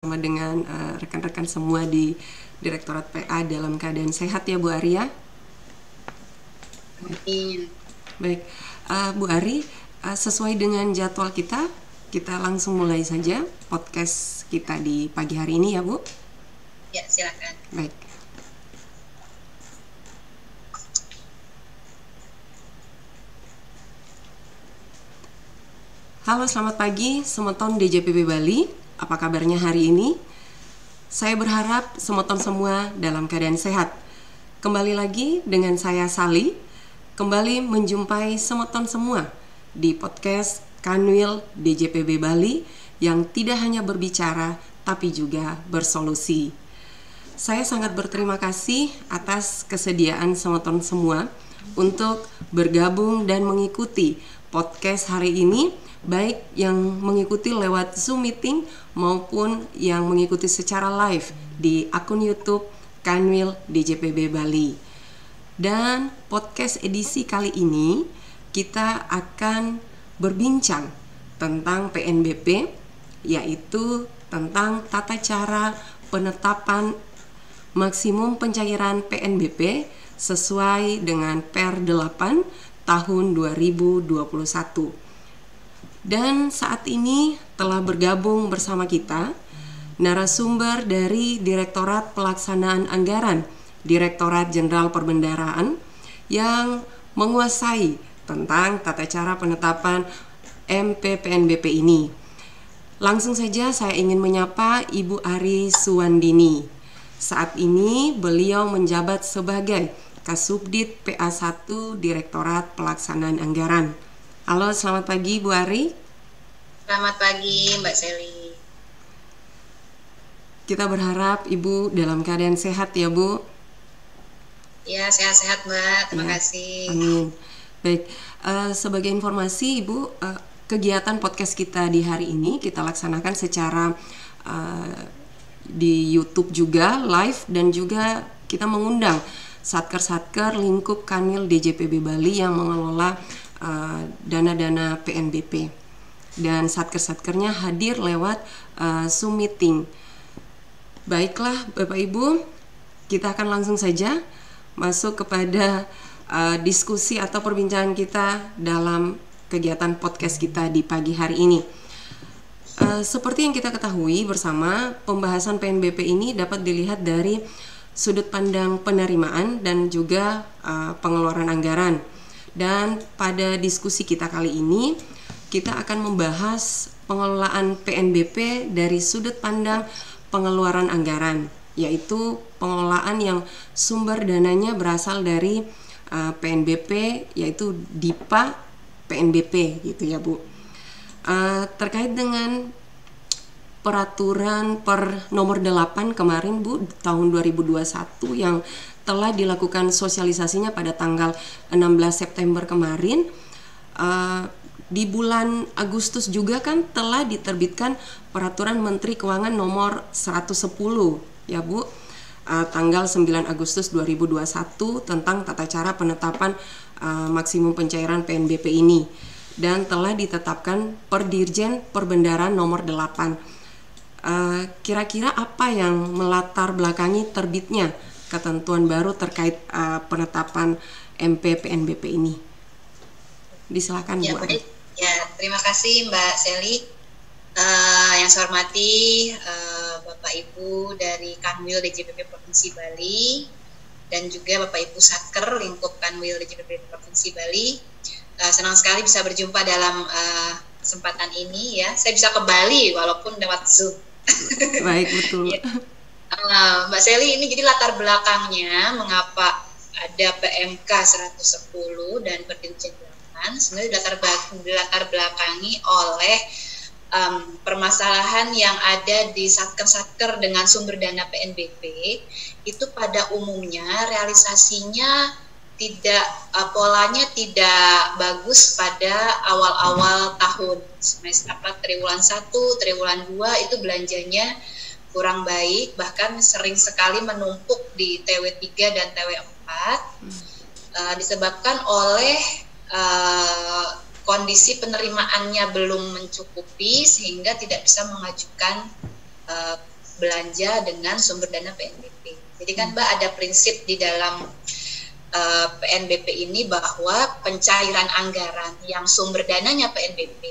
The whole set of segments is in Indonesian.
sama dengan rekan-rekan semua di Direktorat PA dalam keadaan sehat ya Bu Ari ya. Baik, Bu Ari, sesuai dengan jadwal kita langsung mulai saja podcast kita di pagi hari ini ya Bu. Ya, silakan. Baik. Halo, selamat pagi Semeton DJPB Bali. Apa kabarnya hari ini? Saya berharap Semeton semua dalam keadaan sehat. Kembali lagi dengan saya Sali, kembali menjumpai Semeton semua di podcast Kanwil DJPB Bali yang tidak hanya berbicara tapi juga bersolusi. Saya sangat berterima kasih atas kesediaan Semeton semua untuk bergabung dan mengikuti podcast hari ini, baik yang mengikuti lewat Zoom meeting maupun yang mengikuti secara live di akun YouTube Kanwil DJPB Bali. Dan podcast edisi kali ini kita akan berbincang tentang PNBP, yaitu tentang tata cara penetapan maksimum pencairan PNBP sesuai dengan Per 8 tahun 2021. Dan saat ini telah bergabung bersama kita narasumber dari Direktorat Pelaksanaan Anggaran Direktorat Jenderal Perbendaharaan yang menguasai tentang tata cara penetapan MPPNBP ini. Langsung saja saya ingin menyapa Ibu Ari Suwandini. Saat ini beliau menjabat sebagai Kasubdit PA1 Direktorat Pelaksanaan Anggaran. Halo, selamat pagi Bu Ari. Selamat pagi Mbak Seli. Kita berharap Ibu dalam keadaan sehat ya Bu. Ya, sehat-sehat Mbak, terima kasih. Amin. Baik, sebagai informasi Ibu, kegiatan podcast kita di hari ini kita laksanakan secara di YouTube juga live, dan juga kita mengundang satker-satker lingkup Kanwil DJPB Bali yang mengelola dana-dana PNBP, dan satker-satkernya hadir lewat Zoom meeting. Baiklah Bapak Ibu, kita akan langsung saja masuk kepada diskusi atau perbincangan kita dalam kegiatan podcast kita di pagi hari ini. Seperti yang kita ketahui bersama, pembahasan PNBP ini dapat dilihat dari sudut pandang penerimaan dan juga pengeluaran anggaran. Dan pada diskusi kita kali ini, kita akan membahas pengelolaan PNBP dari sudut pandang pengeluaran anggaran, yaitu pengelolaan yang sumber dananya berasal dari PNBP, yaitu DIPA PNBP gitu ya Bu. Terkait dengan peraturan per nomor 8 kemarin Bu, tahun 2021 yang telah dilakukan sosialisasinya pada tanggal 16 September kemarin. Di bulan Agustus juga kan telah diterbitkan peraturan Menteri Keuangan nomor 110 ya Bu, tanggal 9 Agustus 2021 tentang tata cara penetapan maksimum pencairan PNBP ini, dan telah ditetapkan per Dirjen Perbendaharaan nomor 8. Kira-kira apa yang melatar belakangi terbitnya ketentuan baru terkait penetapan MPPNBP ini? Disilakan Ya, Bu. baik. Ya, terima kasih Mbak Seli. Yang saya hormati Bapak Ibu dari Kanwil DJPB Provinsi Bali dan juga Bapak Ibu Satker lingkup Kanwil DJPB Provinsi Bali. Senang sekali bisa berjumpa dalam kesempatan ini ya. Saya bisa ke Bali walaupun lewat Zoom. Baik, betul. Ya. Mbak Seli, ini jadi latar belakangnya mengapa ada PMK 110 dan Perdirjen 8 sebenarnya dilatar belakangi oleh permasalahan yang ada di satker-satker dengan sumber dana PNBP. Itu pada umumnya realisasinya tidak polanya tidak bagus pada awal-awal tahun. Triwulan 1, triwulan 2 itu belanjanya kurang baik, bahkan sering sekali menumpuk di TW3 dan TW4 disebabkan oleh kondisi penerimaannya belum mencukupi sehingga tidak bisa mengajukan belanja dengan sumber dana PNBP. Jadi kan Mbak ada prinsip di dalam PNBP ini bahwa pencairan anggaran yang sumber dananya PNBP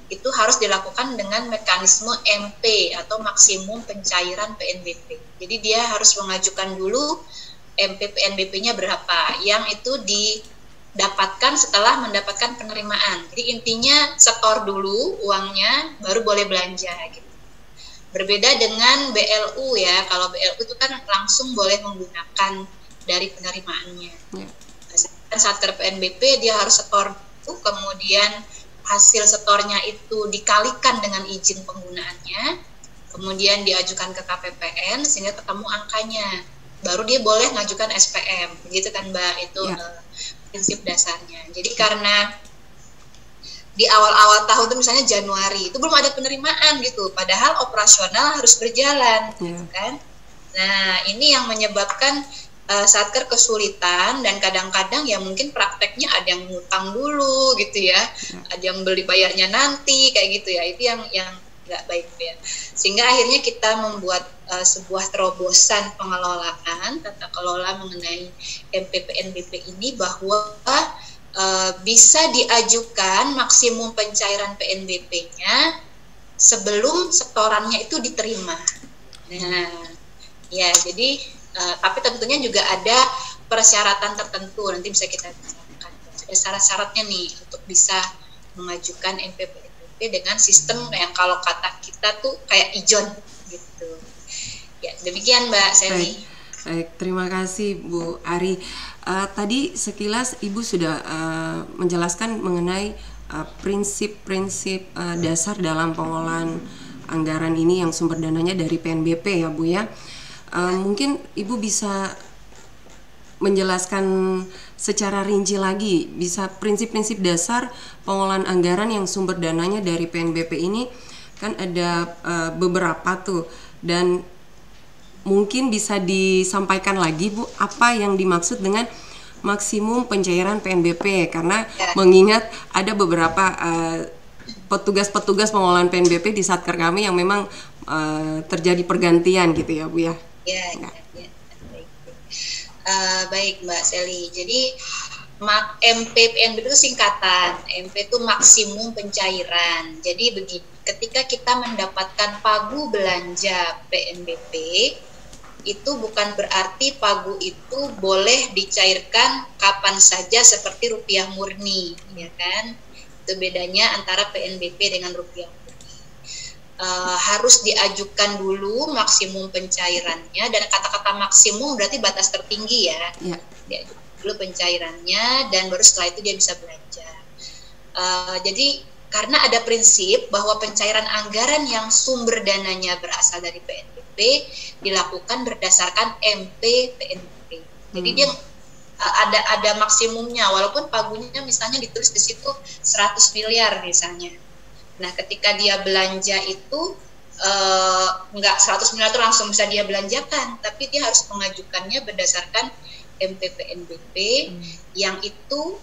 itu harus dilakukan dengan mekanisme MP atau maksimum pencairan PNBP. Jadi dia harus mengajukan dulu MP PNBP-nya berapa, yang itu didapatkan setelah mendapatkan penerimaan. Jadi intinya setor dulu uangnya, baru boleh belanja gitu. Berbeda dengan BLU ya, kalau BLU itu kan langsung boleh menggunakan dari penerimaannya. Satker PNBP dia harus setor dulu, kemudian hasil setornya itu dikalikan dengan izin penggunaannya, kemudian diajukan ke KPPN sehingga ketemu angkanya, baru dia boleh ngajukan SPM, begitu kan Mbak, itu prinsip dasarnya. Jadi karena di awal-awal tahun itu misalnya Januari itu belum ada penerimaan gitu, padahal operasional harus berjalan, gitu kan. Nah ini yang menyebabkan Satker kesulitan, dan kadang-kadang ya mungkin prakteknya ada yang ngutang dulu gitu ya, ada yang beli bayarnya nanti kayak gitu ya, itu yang nggak baik ya. Sehingga akhirnya kita membuat sebuah terobosan pengelolaan tata kelola mengenai MPPNBP ini, bahwa bisa diajukan maksimum pencairan PNBP-nya sebelum setorannya itu diterima. Nah, ya jadi tapi tentunya juga ada persyaratan tertentu, nanti bisa kita bicarakan. Ada syarat-syaratnya nih untuk bisa mengajukan MPPNBP dengan sistem yang kalau kata kita tuh kayak ijon gitu. Ya, demikian Mbak Sally. Baik, terima kasih Bu Ari. Tadi sekilas Ibu sudah menjelaskan mengenai prinsip-prinsip dasar dalam pengolahan anggaran ini yang sumber dananya dari PNBP ya Bu ya. Mungkin Ibu bisa menjelaskan secara rinci lagi, bisa prinsip-prinsip dasar pengolahan anggaran yang sumber dananya dari PNBP ini kan ada beberapa tuh, dan mungkin bisa disampaikan lagi Bu, apa yang dimaksud dengan maksimum pencairan PNBP, karena mengingat ada beberapa petugas-petugas pengolahan PNBP di Satker kami yang memang terjadi pergantian gitu ya Bu ya. Baik Mbak Sally. Jadi MPPNBP itu singkatan. MP itu maksimum pencairan. Jadi begini, ketika kita mendapatkan pagu belanja PNBP, itu bukan berarti pagu itu boleh dicairkan kapan saja seperti rupiah murni, ya kan? Itu bedanya antara PNBP dengan rupiah murni. Harus diajukan dulu maksimum pencairannya, dan kata-kata maksimum berarti batas tertinggi ya. Diajukan dulu pencairannya, dan baru setelah itu dia bisa belanja. Jadi karena ada prinsip bahwa pencairan anggaran yang sumber dananya berasal dari PNBP dilakukan berdasarkan MP PNBP. Jadi dia ada maksimumnya, walaupun pagunya misalnya ditulis di situ 100 miliar misalnya. Nah, ketika dia belanja itu nggak 100 miliar itu langsung bisa dia belanjakan, tapi dia harus mengajukannya berdasarkan MPPNBP yang itu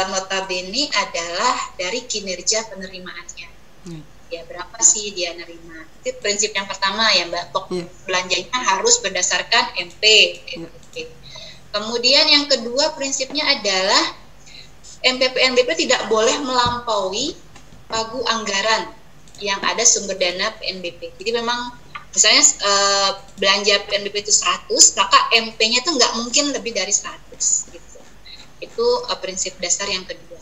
notabene adalah dari kinerja penerimaannya. Ya, berapa sih dia nerima. Itu prinsip yang pertama ya Mbak, belanjanya harus berdasarkan MPPNBP. Kemudian yang kedua prinsipnya adalah MPPNBP tidak boleh melampaui pagu anggaran yang ada sumber dana PNBP. Jadi memang misalnya belanja PNBP itu 100, maka MP-nya itu nggak mungkin lebih dari 100 gitu. Itu prinsip dasar yang kedua.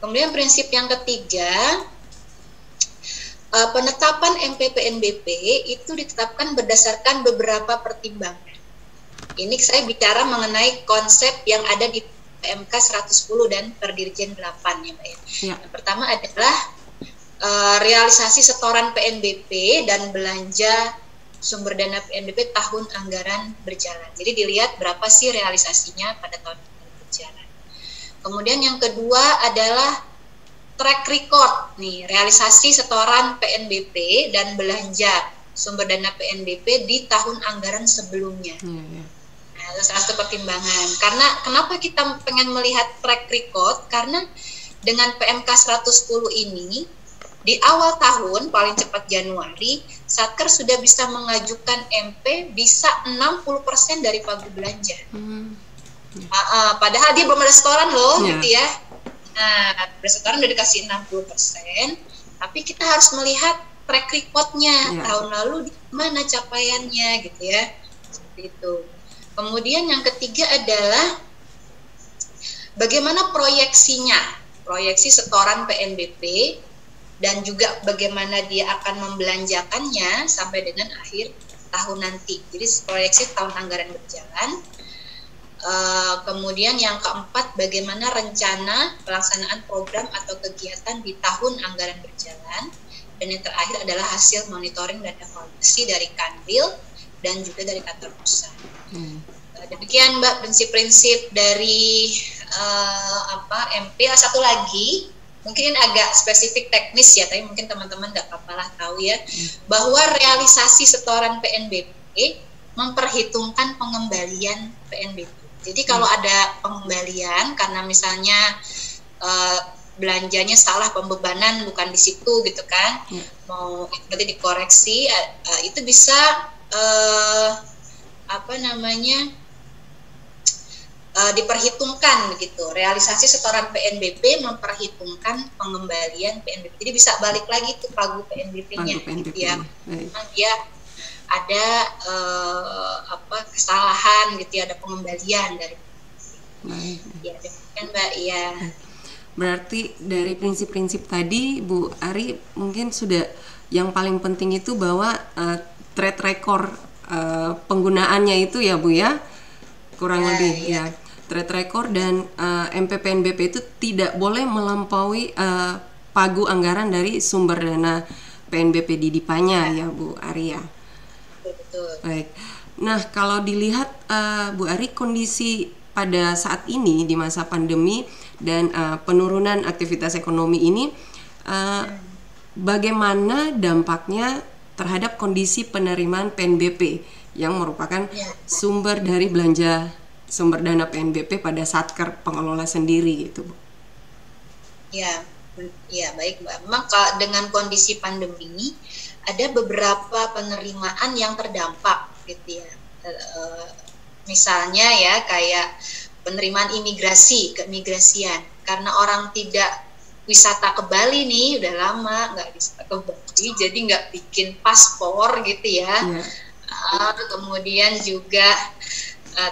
Kemudian prinsip yang ketiga, penetapan MP PNBP itu ditetapkan berdasarkan beberapa pertimbangan. Ini saya bicara mengenai konsep yang ada di PMK 110 dan Perdirjen 8 ya Mbak ya. Yang pertama adalah realisasi setoran PNBP dan belanja sumber dana PNBP tahun anggaran berjalan. Jadi dilihat berapa sih realisasinya pada tahun anggaran berjalan. Kemudian yang kedua adalah track record nih, realisasi setoran PNBP dan belanja sumber dana PNBP di tahun anggaran sebelumnya. Nah, itu salah satu pertimbangan. Karena kenapa kita pengen melihat track record? Karena dengan PMK 110 ini di awal tahun paling cepat Januari, Satker sudah bisa mengajukan MP bisa 60% dari pagu belanja. Padahal dia belum ada setoran loh, gitu ya. Nah, restoran udah dikasih 60%, tapi kita harus melihat track record-nya, tahun lalu di mana capaiannya, gitu ya. Seperti itu. Kemudian yang ketiga adalah bagaimana proyeksi setoran PNBP, dan juga bagaimana dia akan membelanjakannya sampai dengan akhir tahun nanti. Jadi proyeksi tahun anggaran berjalan. Kemudian yang keempat, bagaimana rencana pelaksanaan program atau kegiatan di tahun anggaran berjalan. Dan yang terakhir adalah hasil monitoring dan evaluasi dari Kanwil dan juga dari kantor pusat. Demikian Mbak prinsip-prinsip dari MP. Satu lagi, mungkin agak spesifik teknis ya, tapi mungkin teman-teman nggak apa-apa lah tahu ya, bahwa realisasi setoran PNBP memperhitungkan pengembalian PNBP. Jadi kalau ada pengembalian karena misalnya belanjanya salah pembebanan bukan di situ gitu kan, mau berarti dikoreksi, itu bisa diperhitungkan begitu. Realisasi setoran PNBP memperhitungkan pengembalian PNBP. Jadi bisa balik lagi tuh pagu PNBP-nya gitu ya. Memang dia ada kesalahan gitu ya, ada pengembalian dari ya, demikian Mbak ya. Berarti dari prinsip-prinsip tadi Bu Ari mungkin sudah yang paling penting itu bahwa track record penggunaannya itu ya Bu ya, kurang lebih ya. Track record dan MPPNBP itu tidak boleh melampaui pagu anggaran dari sumber dana PNBP di DIPA-nya ya Bu Ari ya. Betul. Baik. Nah, kalau dilihat Bu Ari, kondisi pada saat ini di masa pandemi dan penurunan aktivitas ekonomi ini, bagaimana dampaknya terhadap kondisi penerimaan PNBP yang merupakan sumber dari belanja sumber dana PNBP pada Satker pengelola sendiri gitu Bu? Ya baik Mbak. Memang dengan kondisi pandemi ini ada beberapa penerimaan yang terdampak gitu ya. Misalnya ya kayak penerimaan keimigrasian, karena orang tidak wisata ke Bali nih, udah lama nggak wisata ke Bali, jadi nggak bikin paspor gitu ya. Kemudian juga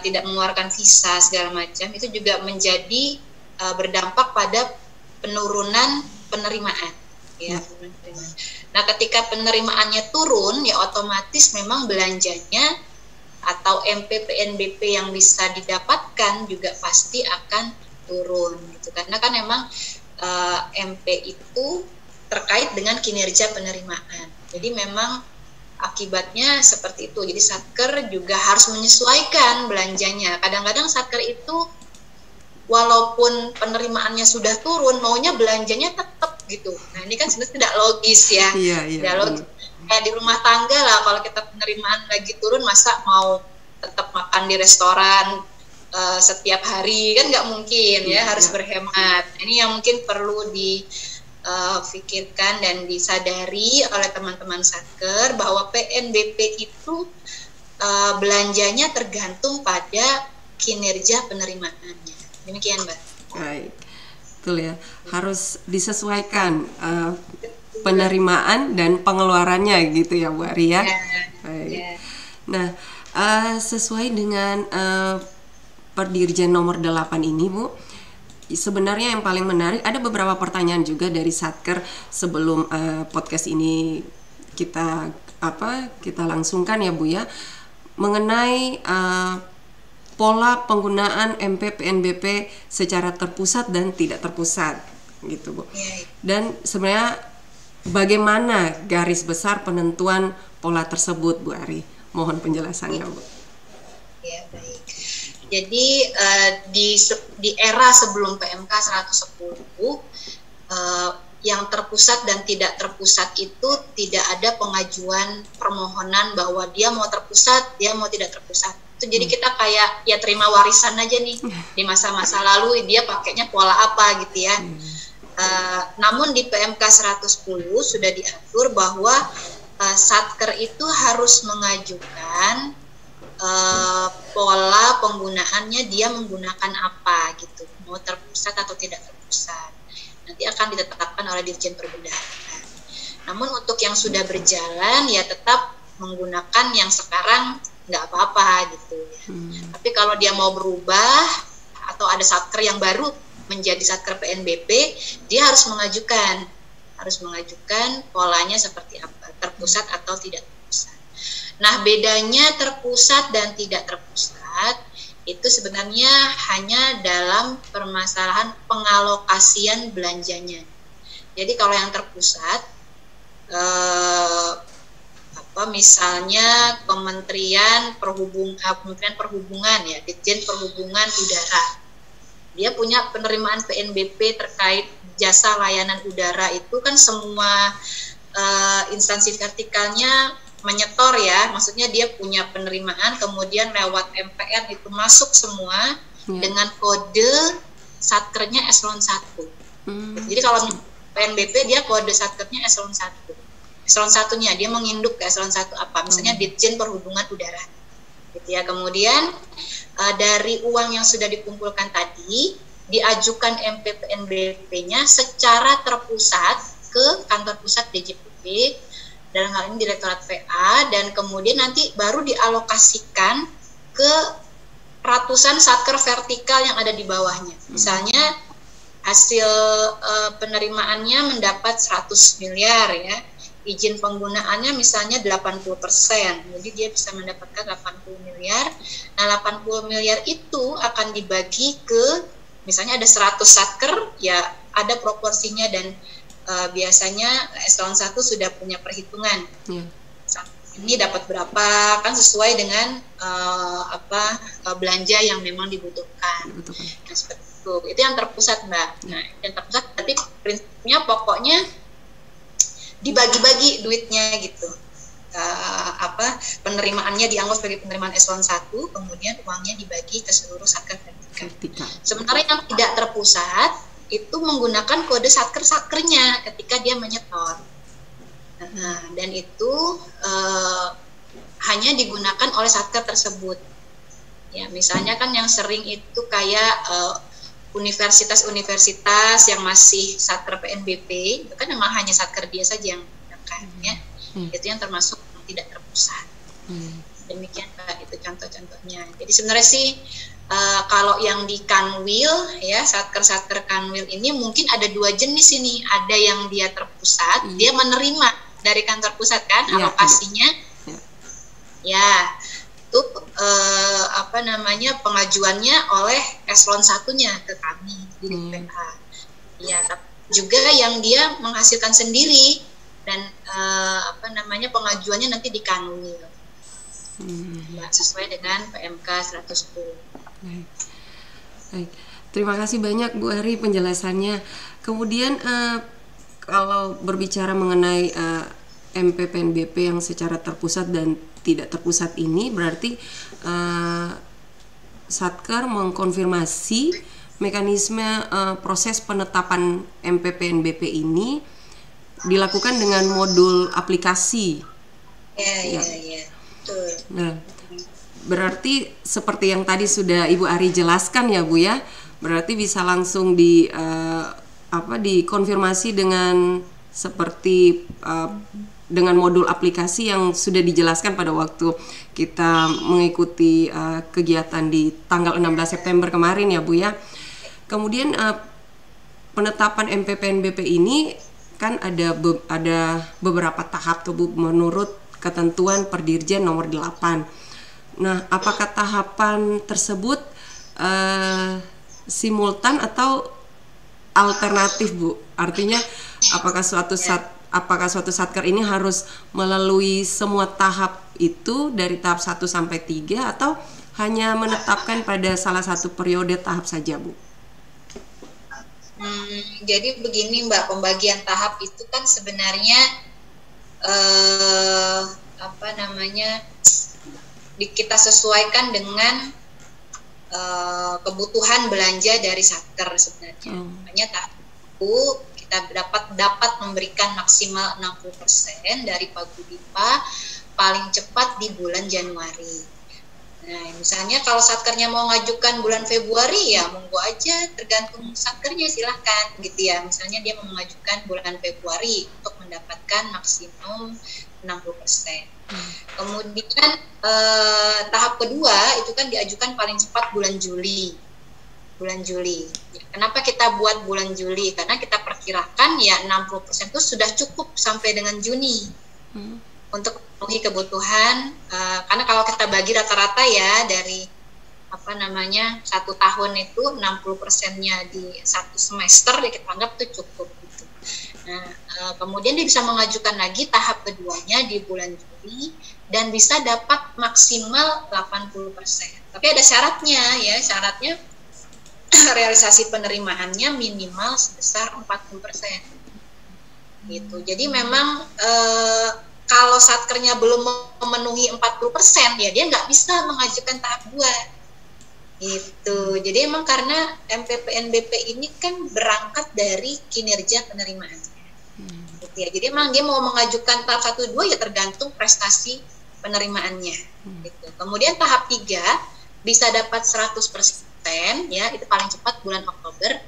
tidak mengeluarkan visa segala macam, itu juga menjadi berdampak pada penurunan penerimaan ya. Nah, ketika penerimaannya turun ya otomatis memang belanjanya atau MP PNBP yang bisa didapatkan juga pasti akan turun gitu. Karena kan memang MP itu terkait dengan kinerja penerimaan. Jadi memang akibatnya seperti itu. Jadi Satker juga harus menyesuaikan belanjanya. Kadang-kadang Satker itu walaupun penerimaannya sudah turun, maunya belanjanya tetap gitu. Nah, ini kan sebenarnya tidak logis ya. Tidak logis. Kayak di rumah tangga lah, kalau kita penerimaan lagi turun, masa mau tetap makan di restoran setiap hari, kan nggak mungkin ya, harus berhemat. Ini yang mungkin perlu difikirkan dan disadari oleh teman-teman Satker, bahwa PNBP itu belanjanya tergantung pada kinerja penerimaannya. Demikian Mbak. Baik, betul ya, harus disesuaikan penerimaan dan pengeluarannya gitu ya Bu Ari ya. Baik. Nah, sesuai dengan Perdirjen nomor 8 ini Bu, sebenarnya yang paling menarik, ada beberapa pertanyaan juga dari Satker sebelum podcast ini kita langsungkan ya Bu ya, mengenai pola penggunaan MP PNBP secara terpusat dan tidak terpusat gitu Bu. Dan sebenarnya bagaimana garis besar penentuan pola tersebut Bu Ari? Mohon penjelasannya Bu. Ya baik. Jadi di era sebelum PMK 110 yang terpusat dan tidak terpusat itu tidak ada pengajuan permohonan bahwa dia mau terpusat, dia mau tidak terpusat. Itu jadi kita kayak ya terima warisan aja nih, di masa-masa lalu dia pakainya pola apa gitu ya. Namun di PMK 110 sudah diatur bahwa Satker itu harus mengajukan pola penggunaannya, dia menggunakan apa gitu, mau terpusat atau tidak terpusat. Nanti akan ditetapkan oleh Dirjen Perbendaharaan. Namun untuk yang sudah berjalan ya tetap menggunakan yang sekarang nggak apa-apa gitu ya. Tapi kalau dia mau berubah atau ada satker yang baru menjadi satker PNBP, dia harus mengajukan polanya seperti apa, terpusat atau tidak terpusat. Nah, bedanya terpusat dan tidak terpusat itu sebenarnya hanya dalam permasalahan pengalokasian belanjanya. Jadi kalau yang terpusat misalnya Kementerian Perhubungan ya, Ditjen Perhubungan Udara, dia punya penerimaan PNBP terkait jasa layanan udara, itu kan semua instansi vertikalnya menyetor ya, maksudnya dia punya penerimaan, kemudian lewat MPR itu masuk semua dengan kode satkernya eselon 1. Jadi kalau PNBP dia kode satkernya eselon 1. Eselon 1-nya dia menginduk ke eselon 1 apa? Misalnya Ditjen Perhubungan Udara. Gitu ya. Kemudian dari uang yang sudah dikumpulkan tadi diajukan MPPNBP-nya secara terpusat ke kantor pusat DJPP, dalam hal ini Direktorat VA, dan kemudian nanti baru dialokasikan ke ratusan satker vertikal yang ada di bawahnya. Misalnya hasil penerimaannya mendapat 100 miliar ya, izin penggunaannya misalnya 80%, jadi dia bisa mendapatkan 80 miliar. Nah, 80 miliar itu akan dibagi ke, misalnya ada 100 satker, ya ada proporsinya, dan biasanya eselon 1 sudah punya perhitungan. Ini dapat berapa, kan sesuai dengan belanja yang memang dibutuhkan. Nah, seperti itu yang terpusat, Mbak. Nah, yang terpusat berarti prinsipnya pokoknya dibagi-bagi duitnya gitu. Penerimaannya dianggap sebagai penerimaan eselon 1, kemudian uangnya dibagi ke seluruh satker vertikal. Sementara yang tidak terpusat itu menggunakan kode satker-satkernya ketika dia menyetor. Dan itu hanya digunakan oleh satker tersebut. Ya, misalnya kan yang sering itu kayak universitas-universitas yang masih satker PNBP, itu kan memang hanya satker dia saja yang menggunakan ya. Itu yang termasuk yang tidak terpusat. Demikian Mbak, itu contoh-contohnya. Jadi sebenarnya sih kalau yang di Kanwil ya, satker-satker Kanwil ini mungkin ada dua jenis ini. Ada yang dia terpusat, dia menerima dari kantor pusat kan alokasinya. Ya, itu pengajuannya oleh eselon 1-nya ke kami di PA. Ya, tapi juga yang dia menghasilkan sendiri dan pengajuannya nanti di Kanwil. Sesuai dengan PMK 110. Baik. Terima kasih banyak Bu Ari penjelasannya. Kemudian kalau berbicara mengenai MPPNBP yang secara terpusat dan tidak terpusat ini, berarti Satker mengkonfirmasi mekanisme proses penetapan MPPNBP ini dilakukan dengan modul aplikasi. Ya. Betul. Nah, berarti seperti yang tadi sudah Ibu Ari jelaskan ya Bu ya, berarti bisa langsung dikonfirmasi dengan seperti dengan modul aplikasi yang sudah dijelaskan pada waktu kita mengikuti kegiatan di tanggal 16 September kemarin ya Bu ya. Kemudian penetapan MPPNBP ini kan ada beberapa tahap tuh Bu, menurut ketentuan Perdirjen nomor 8. Nah, apakah tahapan tersebut simultan atau alternatif Bu? Artinya apakah suatu satker ini harus melalui semua tahap itu dari tahap 1 sampai 3 atau hanya menetapkan pada salah satu periode tahap saja Bu? Jadi begini Mbak, pembagian tahap itu kan sebenarnya kita sesuaikan dengan kebutuhan belanja dari satker sebenarnya. Makanya tahap itu kita dapat memberikan maksimal 60% dari Paguyubipa paling cepat di bulan Januari. Nah, misalnya kalau satkernya mau ngajukan bulan Februari, ya monggo aja, tergantung satkernya, silahkan gitu ya. Misalnya dia mau mengajukan bulan Februari untuk mendapatkan maksimum 60%. Kemudian tahap kedua itu kan diajukan paling cepat bulan Juli. Kenapa kita buat bulan Juli? Karena kita perkirakan ya 60% itu sudah cukup sampai dengan Juni. Untuk memenuhi kebutuhan, karena kalau kita bagi rata-rata ya dari satu tahun itu 60%-nya di satu semester ya kita anggap itu cukup gitu. Nah, kemudian dia bisa mengajukan lagi tahap keduanya di bulan Juli dan bisa dapat maksimal 80%. Tapi ada syaratnya ya, syaratnya realisasi penerimaannya minimal sebesar 40%. Gitu. Jadi memang kalau satkernya belum memenuhi 40%, ya dia nggak bisa mengajukan tahap 2. Gitu. Jadi emang karena MPPNBP ini kan berangkat dari kinerja penerimaannya. Gitu ya. Jadi emang dia mau mengajukan tahap 1, 2 ya tergantung prestasi penerimaannya. Gitu. Kemudian tahap 3 bisa dapat 100%, ya itu paling cepat bulan Oktober,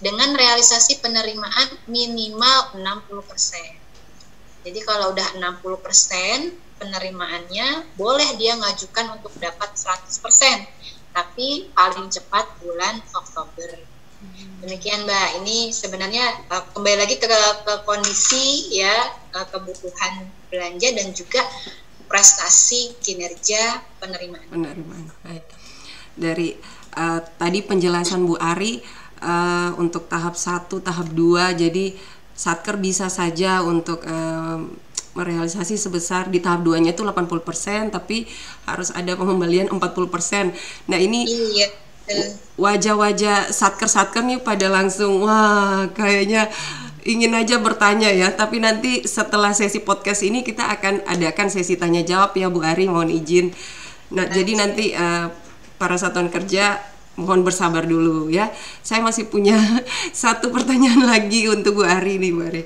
dengan realisasi penerimaan minimal 60%. Jadi kalau udah 60% penerimaannya, boleh dia ngajukan untuk dapat 100%, tapi paling cepat bulan Oktober. Demikian Mbak, ini sebenarnya kembali lagi ke kondisi ya, kebutuhan belanja dan juga prestasi kinerja penerimaan. Baik. Dari tadi penjelasan Bu Ari untuk tahap 1, tahap 2, jadi satker bisa saja untuk merealisasi sebesar di tahap 2-nya itu 80%, tapi harus ada pengembalian 40%. Nah ini wajah-wajah satker-satker nih pada langsung, wah kayaknya ingin aja bertanya ya, tapi nanti setelah sesi podcast ini kita akan adakan sesi tanya jawab ya Bu Ari, mohon izin. Nah jadi nanti para satuan kerja mohon bersabar dulu ya. Saya masih punya satu pertanyaan lagi untuk Bu Ari nih, Bu Ari.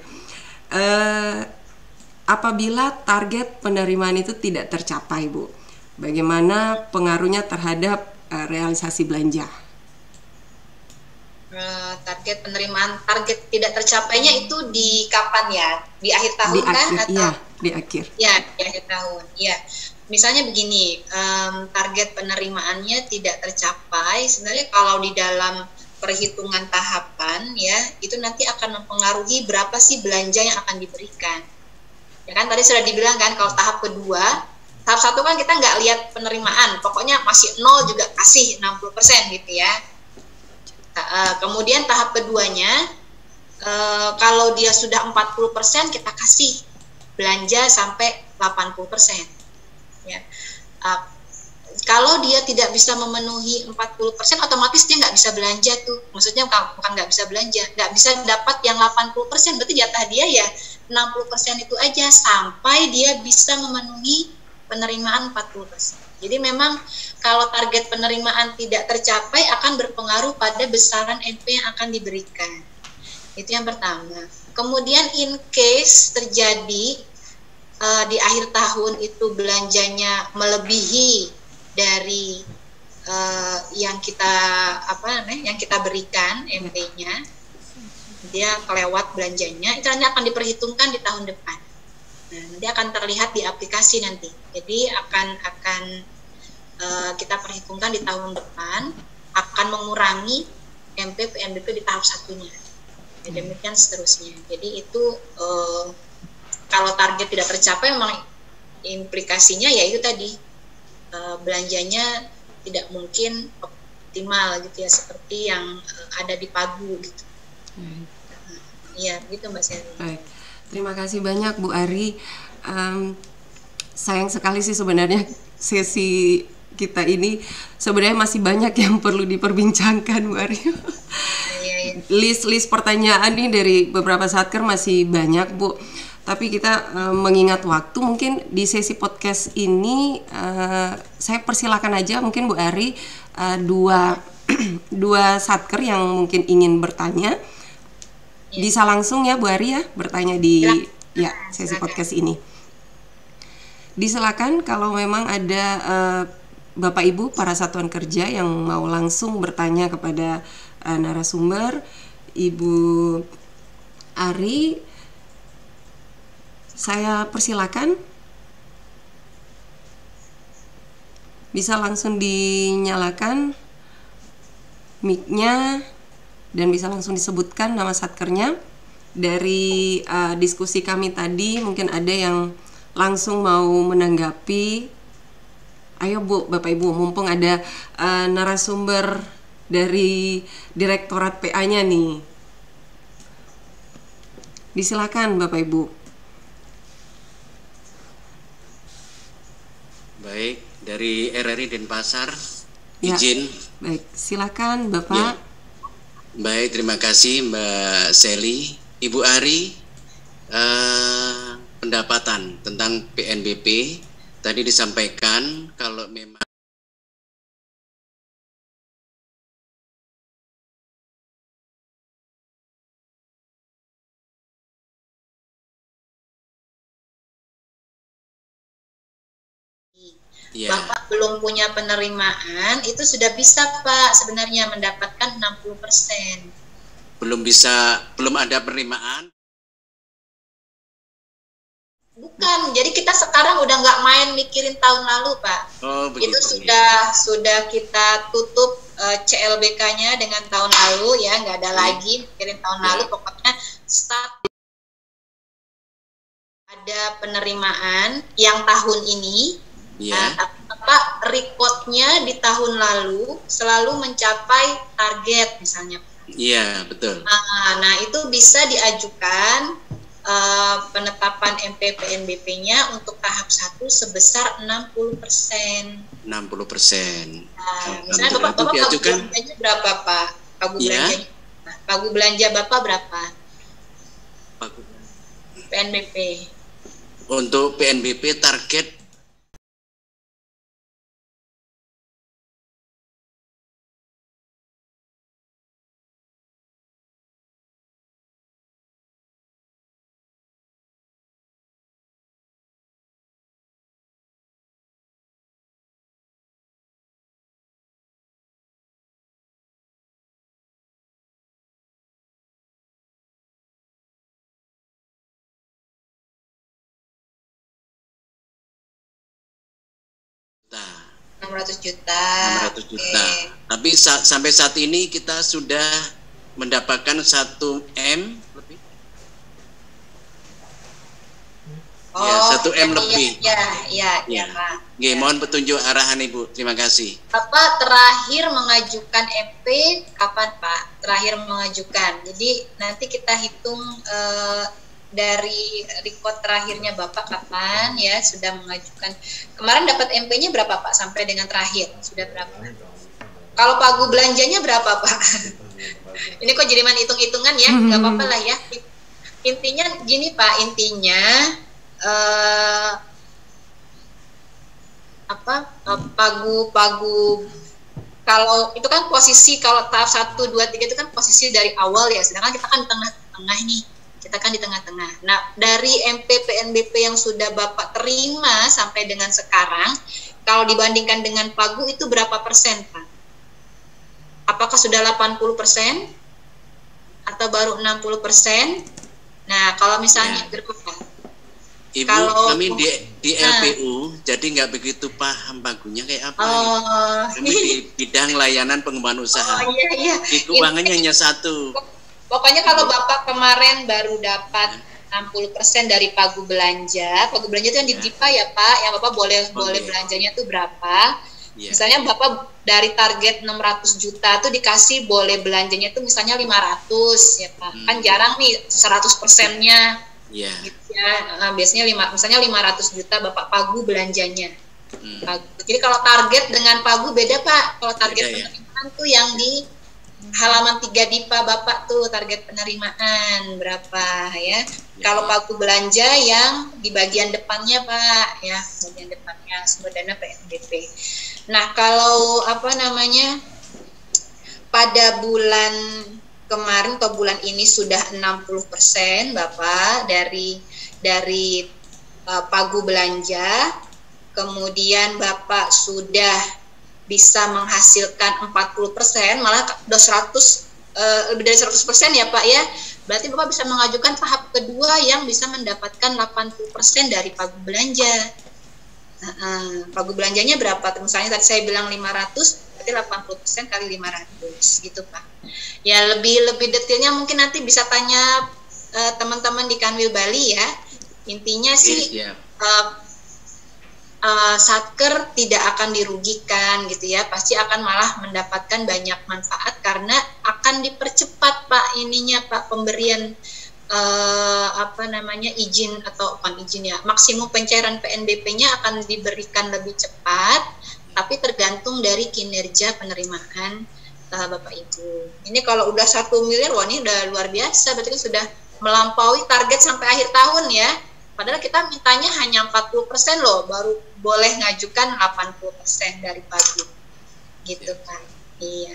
Apabila target penerimaan itu tidak tercapai, Bu, bagaimana pengaruhnya terhadap realisasi belanja? Target penerimaan, target tidak tercapainya itu di kapan ya? Di akhir tahun kan? Iya, di akhir. Ya, di akhir tahun. Ya. Misalnya begini, target penerimaannya tidak tercapai, sebenarnya kalau di dalam perhitungan tahapan ya, itu nanti akan mempengaruhi berapa sih belanja yang akan diberikan. Ya kan tadi sudah dibilang kan, kalau tahap kedua, tahap 1 kan kita nggak lihat penerimaan, pokoknya masih 0 juga kasih 60% gitu ya. Kemudian tahap keduanya, kalau dia sudah 40% kita kasih belanja sampai 80%. Ya. Kalau dia tidak bisa memenuhi 40%, otomatis dia nggak bisa belanja tuh. Maksudnya bukan nggak bisa belanja, nggak bisa dapat yang 80%, berarti jatah dia ya 60% itu aja sampai dia bisa memenuhi penerimaan 40%. Jadi memang kalau target penerimaan tidak tercapai akan berpengaruh pada besaran NP yang akan diberikan. Itu yang pertama. Kemudian in case terjadi di akhir tahun itu belanjanya melebihi dari yang kita berikan MP-nya, dia kelewat belanjanya, itu nanti akan diperhitungkan di tahun depan. Nah, nanti akan terlihat di aplikasi nanti. Jadi akan kita perhitungkan di tahun depan, akan mengurangi MP PNBP di tahap 1-nya. Demikian seterusnya. Jadi itu kalau target tidak tercapai memang implikasinya ya itu tadi, belanjanya tidak mungkin optimal gitu ya, seperti yang ada di Pagu gitu. Iya gitu Mbak Seri. Baik. Terima kasih banyak Bu Ari. Sayang sekali sih sebenarnya sesi kita ini sebenarnya masih banyak yang perlu diperbincangkan Bu Ari. List pertanyaan nih dari beberapa satker masih banyak Bu. Tapi kita mengingat waktu, mungkin di sesi podcast ini saya persilakan aja mungkin Bu Ari dua satker yang mungkin ingin bertanya. Bisa langsung ya Bu Ari ya bertanya di sesi Silakan. podcast ini. Disilakan kalau memang ada Bapak Ibu para satuan kerja yang mau langsung bertanya kepada narasumber Ibu Ari, saya persilakan. Bisa langsung dinyalakan mic-nya dan bisa langsung disebutkan nama satkernya. Dari diskusi kami tadi mungkin ada yang langsung mau menanggapi. Ayo Bu, Bapak Ibu, mumpung ada narasumber dari Direktorat PA-nya nih. Disilakan Bapak Ibu. Baik, dari RRI Denpasar, Ya, izin. baik, silakan Bapak. Ya. Baik, terima kasih Mbak Sally. Ibu Ari, pendapatan tentang PNBP tadi disampaikan kalau memang Bapak belum punya penerimaan, itu sudah bisa Pak sebenarnya mendapatkan 60%. belum ada penerimaan. Bukan, jadi kita sekarang udah nggak main mikirin tahun lalu Pak. Oh, begitu. Itu sudah kita tutup CLBK-nya dengan tahun lalu ya, nggak ada lagi mikirin tahun lalu. Pokoknya start ada penerimaan yang tahun ini. Apa recordnya di tahun lalu selalu mencapai target misalnya. Iya, betul. Nah itu bisa diajukan penetapan MP PNBP-nya untuk tahap 1 sebesar 60%. 60%. Misalnya Bapak pagu belanjanya berapa Pak? Pagu belanja Bapak berapa? PNBP. Untuk PNBP target juta. 600 juta. Tapi sampai saat ini kita sudah mendapatkan 1 M lebih. Ya, 1 M lebih. Ya, Pak. Mohon petunjuk arahan Ibu. Terima kasih. Bapak terakhir mengajukan MP kapan Pak? Terakhir mengajukan. Jadi nanti kita hitung dari record terakhirnya Bapak kapan ya sudah mengajukan. Kemarin dapat MP-nya berapa Pak sampai dengan terakhir? Sudah berapa? Kalau pagu belanjanya berapa Pak? Ini kok jadi main hitung-hitungan ya? Nggak apa-apa lah ya. Intinya gini Pak, intinya pagu kalau itu kan posisi kalau tahap 1, 2, 3 itu kan posisi dari awal ya, sedangkan kita kan di tengah-tengah nih. Kita kan di tengah-tengah. Nah, dari MP PNBP yang sudah Bapak terima sampai dengan sekarang, kalau dibandingkan dengan pagu itu berapa persen, Pak? Apakah sudah 80% atau baru 60%? Nah, kalau misalnya berapa? Ibu, kami di LPU, jadi nggak begitu paham pagunya kayak apa. Kami di bidang layanan pengembangan usaha. Iya. Di keuangannya hanya 1. Pokoknya kalau Bapak kemarin baru dapat 60% dari pagu belanja itu yang di DIPA ya Pak, yang Bapak boleh belanjanya itu berapa? Misalnya Bapak dari target 600 juta tuh dikasih boleh belanjanya itu misalnya 500 ya Pak. Kan jarang nih 100%-nya. Gitu ya. Biasanya misalnya 500 juta Bapak pagu belanjanya. Jadi kalau target dengan pagu beda Pak. Kalau target penerimaan tuh yang di halaman 3 DIPA Bapak tuh target penerimaan berapa ya. Kalau pagu belanja yang di bagian depannya Pak ya, bagian depannya sumber dana PNBP. Nah, kalau pada bulan kemarin atau bulan ini sudah 60% Bapak dari pagu belanja. Kemudian Bapak sudah bisa menghasilkan 40%, malah udah 100 lebih dari 100% ya Pak ya. Berarti Bapak bisa mengajukan tahap kedua yang bisa mendapatkan 80% dari pagu belanja. Pagu belanjanya berapa? Misalnya tadi saya bilang 500, berarti 80% kali 500 gitu Pak. Ya lebih detailnya mungkin nanti bisa tanya teman-teman di Kanwil Bali ya. Intinya sih Satker tidak akan dirugikan gitu ya, pasti akan malah mendapatkan banyak manfaat karena akan dipercepat Pak ininya Pak, pemberian izin atau bukan izin ya, maksimum pencairan PNBP-nya akan diberikan lebih cepat, tapi tergantung dari kinerja penerimaan Bapak Ibu. Ini kalau udah 1 miliar, wah ini udah luar biasa, berarti kan sudah melampaui target sampai akhir tahun ya. Padahal kita mintanya hanya 40% loh, baru boleh ngajukan 80% dari pagu. Gitu Pak. Iya.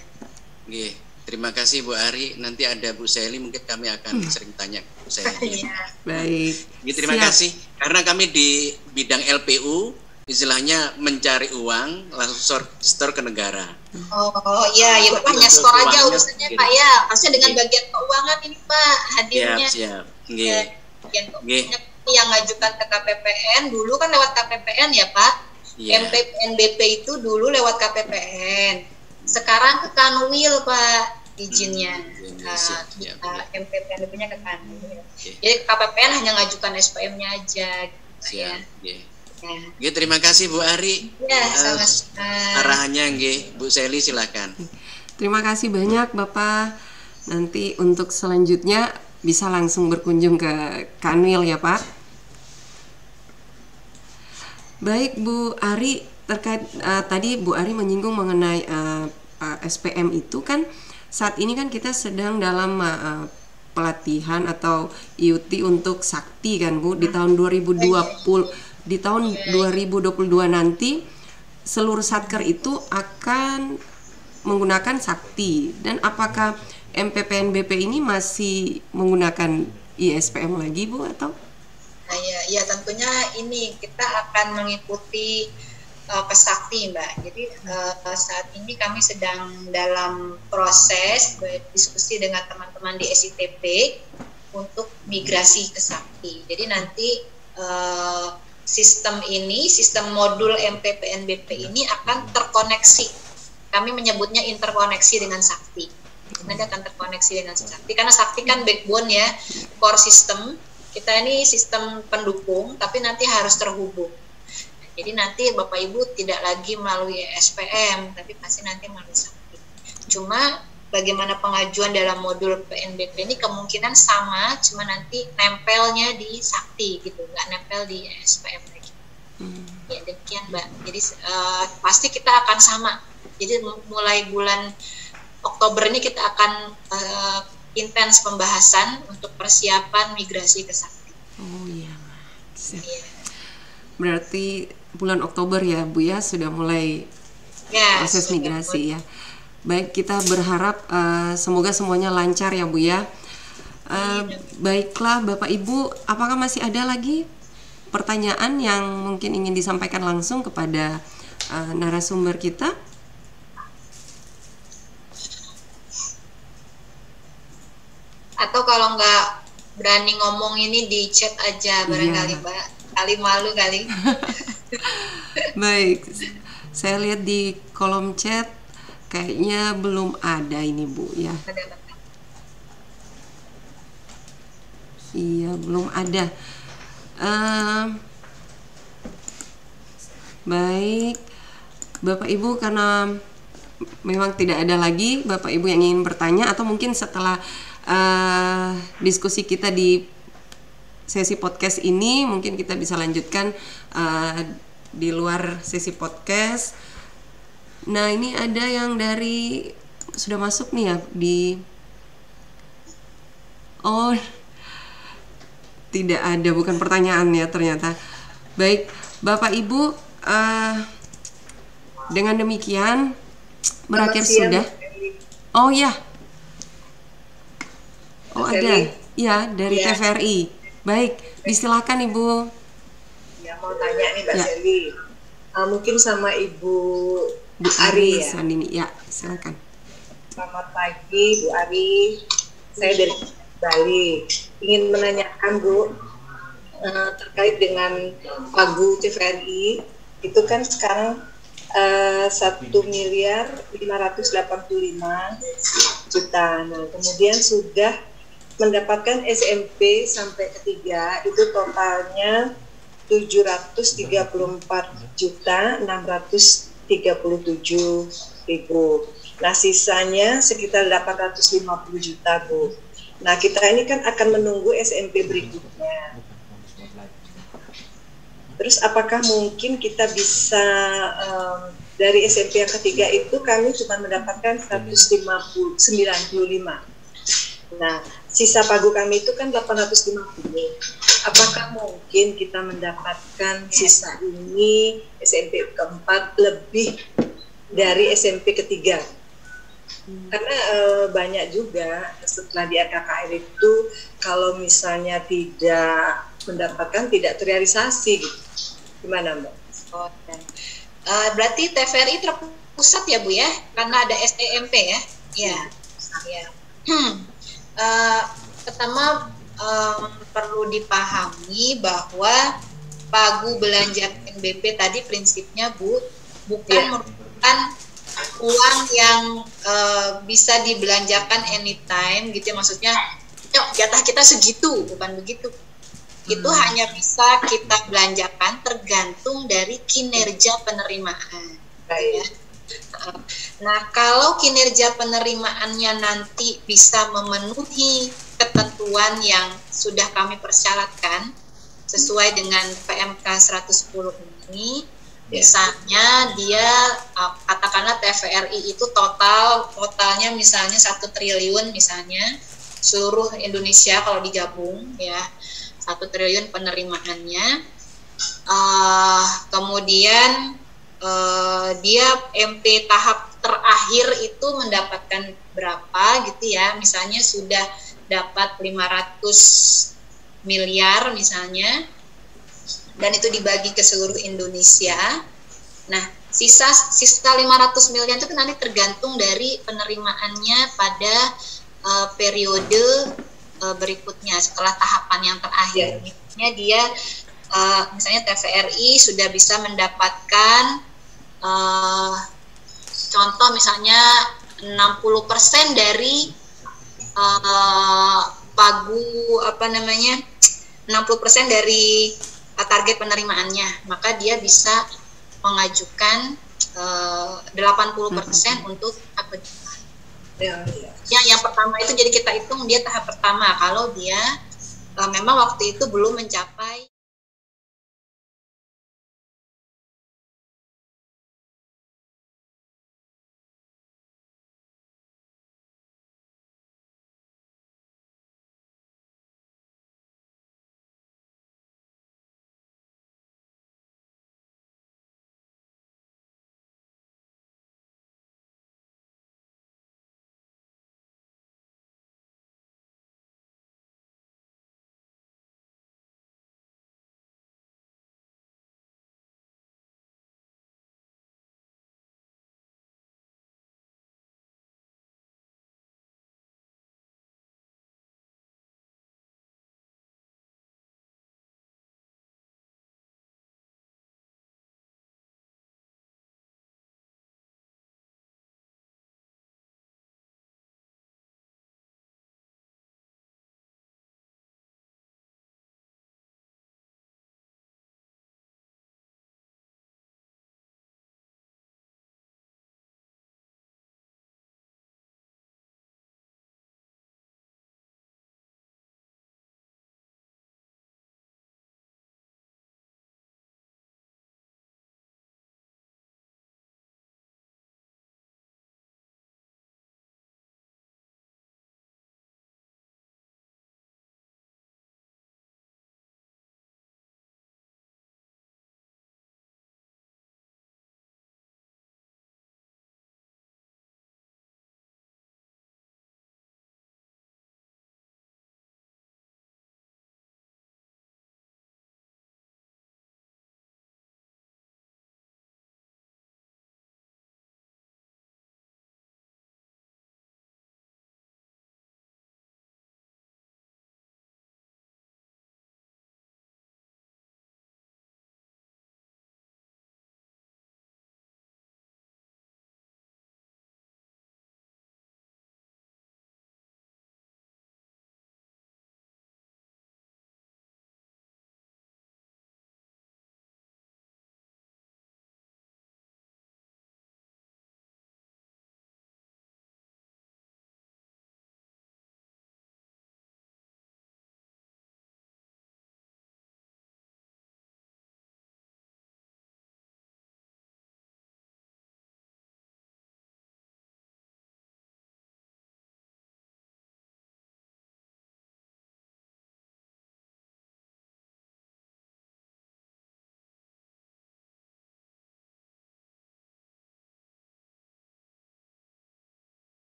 Oke, terima kasih Bu Ari. Nanti ada Bu Seli, mungkin kami akan sering tanya Bu Seli. Baik. Terima kasih. Karena kami di bidang LPU, istilahnya mencari uang langsung store ke negara. Oh iya, ya Bapak hanya store aja urusannya Pak ya. Maksudnya dengan bagian keuangan ini Pak hadirnya. Siap. Bagian keuangan yang ngajukan ke KPPN dulu kan lewat KPPN ya Pak. MPPNBP itu dulu lewat KPPN. Sekarang ke Kanwil Pak izinnya. MPPNBP-nya ke Kanwil. Jadi KPPN hanya ngajukan SPM-nya aja. Siap. Terima kasih Bu Ari. Ya, sama-sama. Arahannya Bu Seli silakan. Terima kasih banyak Bapak. Nanti untuk selanjutnya bisa langsung berkunjung ke Kanwil ya Pak. Baik Bu Ari, terkait tadi Bu Ari menyinggung mengenai SPM itu kan saat ini kan kita sedang dalam pelatihan atau IUT untuk Sakti kan Bu, di tahun 2022 nanti seluruh Satker itu akan menggunakan Sakti, dan apakah MPPNBP ini masih menggunakan ISPM lagi Bu atau? Ya tentunya ini kita akan mengikuti ke Sakti Mbak. Jadi saat ini kami sedang dalam proses berdiskusi dengan teman-teman di SITP untuk migrasi ke Sakti. Jadi nanti sistem modul MPPNBP ini akan terkoneksi. Kami menyebutnya interkoneksi dengan Sakti. Nanti akan terkoneksi dengan Sakti karena Sakti kan backbone ya, core system. Kita ini sistem pendukung, tapi nanti harus terhubung. Jadi nanti Bapak Ibu tidak lagi melalui SPM, tapi pasti nanti melalui Sakti. Cuma bagaimana pengajuan dalam modul PNBP ini kemungkinan sama, cuma nanti nempelnya di Sakti gitu, nggak nempel di SPM lagi. Ya demikian Mbak. Jadi pasti kita akan sama. Jadi mulai bulan Oktober ini kita akan intens pembahasan untuk persiapan migrasi ke Sakti. Oh iya. Berarti bulan Oktober ya Bu ya sudah mulai proses migrasi ya. Baik, kita berharap semoga semuanya lancar ya Bu ya. Baiklah Bapak Ibu, apakah masih ada lagi pertanyaan yang mungkin ingin disampaikan langsung kepada narasumber kita? Atau kalau nggak berani ngomong ini di chat aja barangkali Mbak, kali malu kali. Baik, saya lihat di kolom chat kayaknya belum ada ini Bu ya. Iya belum ada. Baik Bapak Ibu, karena memang tidak ada lagi Bapak Ibu yang ingin bertanya, atau mungkin setelah diskusi kita di sesi podcast ini mungkin kita bisa lanjutkan di luar sesi podcast. Nah ini ada yang dari sudah masuk nih ya tidak ada, bukan pertanyaan ya ternyata. Baik Bapak Ibu, dengan demikian berakhir sudah. Oh ya, Oh ada, ya dari ya. TVRI. Baik, disilakan Ibu. Ya mau tanya nih Mbak Seli, mungkin sama Ibu Ari ya. Sandini, ya silakan. Selamat pagi Bu Ari, saya dari Bali. Ingin menanyakan Bu, terkait dengan pagu TVRI, itu kan sekarang 1.585.000.000. Nah, kemudian sudah mendapatkan SMP sampai ketiga itu totalnya 734.637.000. Nah, sisanya sekitar 850 juta, Bu. Nah, kita ini kan akan menunggu SMP berikutnya. Terus apakah mungkin kita bisa dari SMP yang ketiga itu kami cuma mendapatkan 195. Nah, sisa pagu kami itu kan 850. Apakah mungkin kita mendapatkan sisa ini SMP keempat lebih dari SMP ketiga? Karena banyak juga setelah di RKKR itu kalau misalnya tidak mendapatkan tidak terrealisasi gitu. Gimana Mbak? Oh, berarti TVRI terpusat ya Bu ya, karena ada SMP ya. Iya. Ya. Pertama perlu dipahami bahwa pagu belanja PNBP tadi prinsipnya Bu bukan merupakan uang yang bisa dibelanjakan anytime gitu ya, maksudnya jatah kita segitu, bukan begitu. Itu hanya bisa kita belanjakan tergantung dari kinerja penerimaan. Ya. Nah, kalau kinerja penerimaannya nanti bisa memenuhi ketentuan yang sudah kami persyaratkan sesuai dengan PMK 110 ini, misalnya dia katakanlah TVRI itu totalnya misalnya 1 triliun misalnya seluruh Indonesia kalau digabung ya, 1 triliun penerimaannya, kemudian dia MP tahap terakhir itu mendapatkan berapa gitu ya, misalnya sudah dapat 500 miliar misalnya, dan itu dibagi ke seluruh Indonesia. Nah, sisa 500 miliar itu kan nanti tergantung dari penerimaannya pada periode berikutnya setelah tahapan yang terakhir. Misalnya dia misalnya TVRI sudah bisa mendapatkan contoh misalnya 60% dari pagu 60% dari target penerimaannya, maka dia bisa mengajukan 80% untuk apa? Ya, yang pertama itu jadi kita hitung dia tahap pertama kalau dia memang waktu itu belum mencapai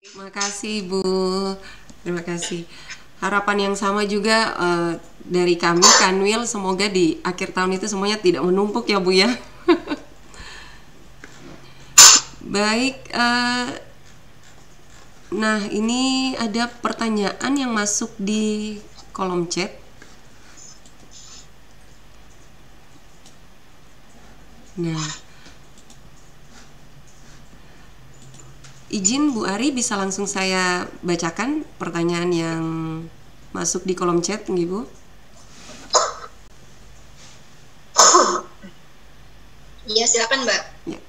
Terima kasih Bu, terima kasih. Harapan yang sama juga dari kami Kanwil, semoga di akhir tahun itu semuanya tidak menumpuk ya Bu ya. Baik, nah ini ada pertanyaan yang masuk di kolom chat. Nah, izin Bu Ari, bisa langsung saya bacakan pertanyaan yang masuk di kolom chat, Bu? Iya, silakan Mbak. Ya.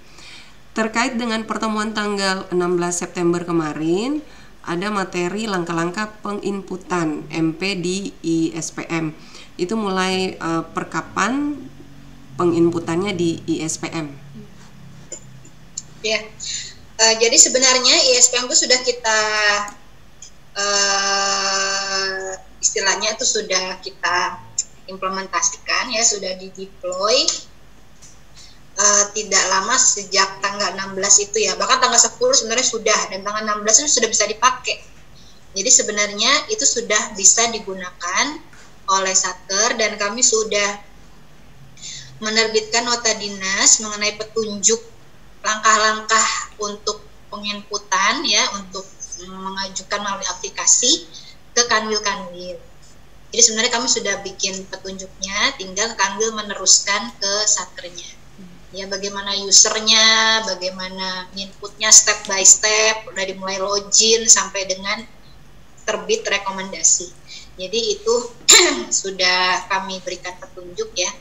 Terkait dengan pertemuan tanggal 16 September kemarin, ada materi langkah-langkah penginputan MP di ISPM. Itu mulai perkapan penginputannya di ISPM? Ya, jadi sebenarnya ISPM itu sudah kita istilahnya itu sudah kita implementasikan ya, sudah dideploy tidak lama sejak tanggal 16 itu ya, bahkan tanggal 10 sebenarnya sudah, dan tanggal 16 itu sudah bisa dipakai. Jadi sebenarnya itu sudah bisa digunakan oleh Satker, dan kami sudah menerbitkan nota dinas mengenai petunjuk langkah-langkah untuk penginputan ya, untuk mengajukan melalui aplikasi ke Kanwil. Jadi sebenarnya kami sudah bikin petunjuknya, tinggal Kanwil meneruskan ke Satkernya. Ya, bagaimana usernya, bagaimana inputnya step by step, dari mulai login sampai dengan terbit rekomendasi. Jadi itu sudah kami berikan petunjuk ya.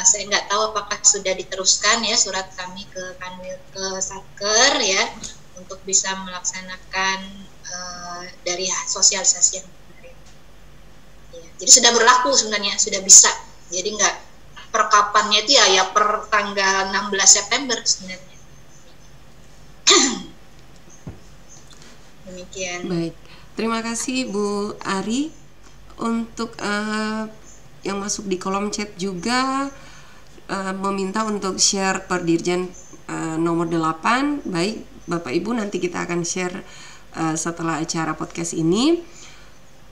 Saya nggak tahu apakah sudah diteruskan ya surat kami ke Kanwil, ke Satker ya, untuk bisa melaksanakan dari sosialisasi yang kemarin. Ya, jadi sudah berlaku sebenarnya, sudah bisa. Jadi nggak, perkapannya itu ya per tanggal 16 September sebenarnya. Demikian. Baik, terima kasih Bu Ari. Untuk yang masuk di kolom chat juga meminta untuk share per Dirjen nomor 8. Baik Bapak Ibu, nanti kita akan share setelah acara podcast ini.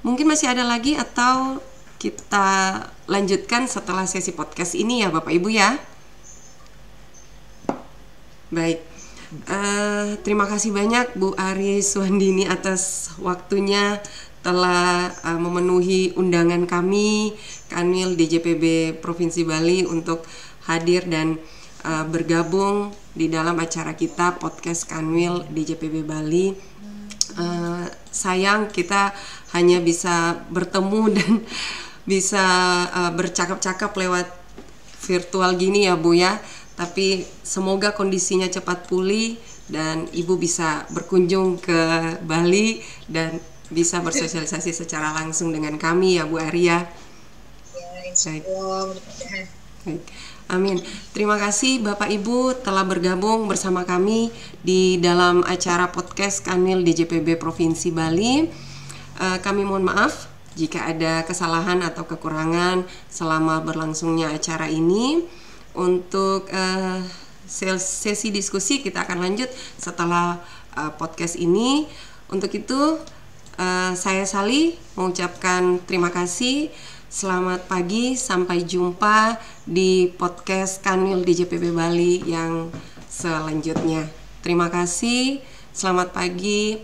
Mungkin masih ada lagi atau kita lanjutkan setelah sesi podcast ini ya Bapak Ibu ya. Baik, terima kasih banyak Bu Ari Suhandini atas waktunya, telah memenuhi undangan kami Kanwil DJPB Provinsi Bali untuk hadir dan bergabung di dalam acara kita podcast Kanwil DJPB Bali. Sayang kita hanya bisa bertemu dan bisa bercakap-cakap lewat virtual gini ya Bu ya. Tapi semoga kondisinya cepat pulih dan Ibu bisa berkunjung ke Bali dan bisa bersosialisasi secara langsung dengan kami ya Bu Arya. Ya, insyaallah. Amin. Terima kasih Bapak Ibu telah bergabung bersama kami di dalam acara podcast Kanwil DJPB Provinsi Bali. Kami mohon maaf jika ada kesalahan atau kekurangan selama berlangsungnya acara ini. Untuk sesi diskusi kita akan lanjut setelah podcast ini. Untuk itu saya Sali mengucapkan terima kasih. Selamat pagi, sampai jumpa di podcast Kanwil DJPB Bali yang selanjutnya. Terima kasih, selamat pagi.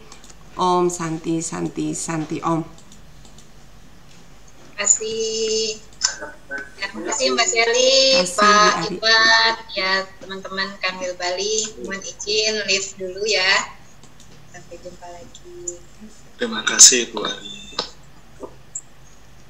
Om Santi Santi Santi Om. Terima kasih. Terima kasih Mbak Seli, Pak Ibat, ya teman-teman Kanwil Bali. Mohon izin live dulu ya. Sampai jumpa lagi. Terima kasih Bu Ari.